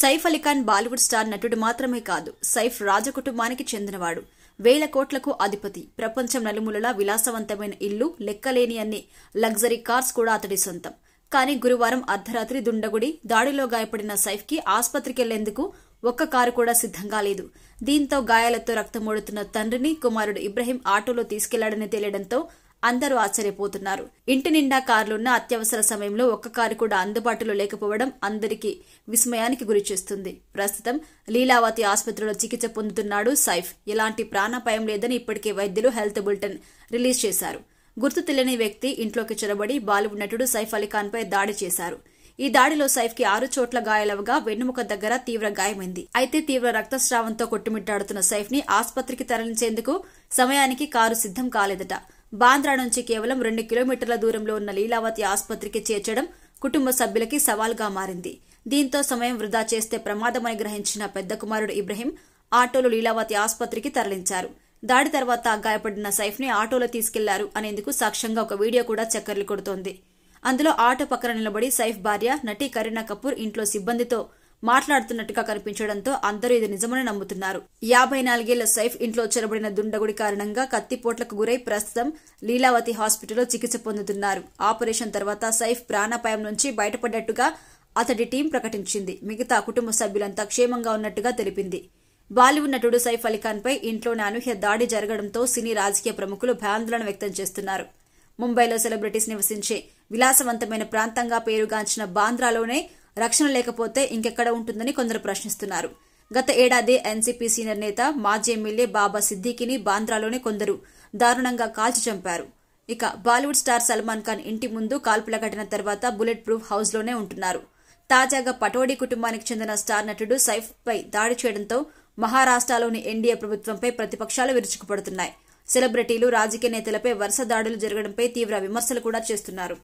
Saif Ali Khan Bollywood star నటుడు మాత్రమే కాదు, సైఫ్ రాజకుటుంబానికి చెందినవాడు. వేల కోట్లకు అధిపతి. ప్రపంచం నలుమూలలా విలాసవంతమైన ఇల్లు, లెక్కలేని అన్ని లగ్జరీ కార్స్ కూడా అతడి సొంతం. కానీ గురువారం అర్ధరాత్రి దుండగుడి దాడిలో గాయపడిన సైఫ్ కి ఆస్పత్రికెళ్లేందుకు ఒక్క కారు కూడా సిద్ధంగా లేదు. దీంతో గాయాలతో రక్తమోడుతున్న తండ్రిని కుమారుడు ఇబ్రహీం ఆటోలో తీసుకెళ్లాడని తేలడంతో అందరూ ఆశ్చర్యపోతున్నారు. ఇంటి నిండా కార్లున్న అత్యవసర సమయంలో ఒక్క కారు కూడా అందుబాటులో లేకపోవడం అందరికీ విస్మయానికి గురిచేస్తుంది. ప్రస్తుతం లీలావతి ఆసుపత్రిలో చికిత్స పొందుతున్నాడు సైఫ్. ఎలాంటి ప్రాణాపాయం లేదని ఇప్పటికే వైద్యులు హెల్త్ బులెటిన్ రిలీజ్ చేశారు. గుర్తు తెలియని వ్యక్తి ఇంట్లోకి చొరబడి బాలీవుడ్ నటుడు సైఫ్ అలీ ఖాన్ పై దాడి చేశారు. ఈ దాడిలో సైఫ్ కి 6 చోట్ల గాయాలవగా వెన్నుముక దగ్గర తీవ్ర గాయమైంది. అయితే తీవ్ర రక్తస్రావంతో కొట్టుమిట్టాడుతున్న సైఫ్ ని ఆసుపత్రికి తరలించేందుకు సమయానికి కారు సిద్ధం కాలేదట. బాంద్రా నుంచి కేవలం 2 కిలోమీటర్ల దూరంలో ఉన్న లీలావతి ఆసుపత్రికి చేర్చడం కుటుంబ సభ్యులకి సవాల్గా మారింది. దీంతో సమయం వృధా చేస్తే ప్రమాదమని గ్రహించిన పెద్ద కుమారుడు ఇబ్రహీం ఆటోలో లీలావతి ఆసుపత్రికి తరలించారు. దాడి తర్వాత గాయపడిన సైఫ్ ని ఆటోలో తీసుకెళ్లారు అనేందుకు సాక్ష్యంగా ఒక వీడియో కూడా చక్కర్లు కొడుతోంది. అందులో ఆటో పక్కన నిలబడి సైఫ్ భార్య నటి కరీనా కపూర్ ఇంట్లో సిబ్బందితో మాట్లాడుతున్నట్టుగా కనిపించడంతో అందరూ ఇది నిజమని నమ్ముతున్నారు. 54 ఏళ్ల సైఫ్ ఇంట్లో చొరబడిన దుండగుడి కారణంగా కత్తిపోట్లకు గురై ప్రస్తుతం లీలావతి హాస్పిటల్లో చికిత్స పొందుతున్నారు. ఆపరేషన్ తర్వాత సైఫ్ ప్రాణాపాయం నుంచి బయటపడ్డట్టుగా అతడి టీం ప్రకటించింది. మిగతా కుటుంబ సభ్యులంతా క్షేమంగా ఉన్నట్టుగా తెలిపింది. బాలీవుడ్ నటుడు సైఫ్ అలీ ఖాన్ పై ఇంట్లోని అనూహ్య దాడి జరగడంతో సినీ రాజకీయ ప్రముఖులు భయాందోళన వ్యక్తం చేస్తున్నారు. ముంబైలో సెలబ్రిటీస్ నివసించే విలాసవంతమైన ప్రాంతంగా పేరుగాంచిన బాంద్రాలోనే రక్షణ లేకపోతే ఇంకెక్కడ ఉంటుందని కొందరు ప్రశ్నిస్తున్నారు. గత ఏడాది ఎన్సీపీ సీనియర్ నేత మాజీ ఎమ్మెల్యే బాబా సిద్దికీని బాంద్రాలోనే కొందరు దారుణంగా కాల్చి చంపారు. ఇక బాలీవుడ్ స్టార్ సల్మాన్ ఖాన్ ఇంటి ముందు కాల్పుల ఘటన తర్వాత బుల్లెట్ ప్రూఫ్ హౌస్ లోనే ఉంటున్నారు. తాజాగా పటోడీ కుటుంబానికి చెందిన స్టార్ నటుడు సైఫ్ పై దాడి చేయడంతో మహారాష్ట్రలోని ఎన్డీఏ ప్రభుత్వంపై ప్రతిపక్షాలు విరుచుకుపడుతున్నాయి. సెలబ్రిటీలు, రాజకీయ నేతలపై వరుస దాడులు జరగడంపై తీవ్ర విమర్శలు కూడా చేస్తున్నారు.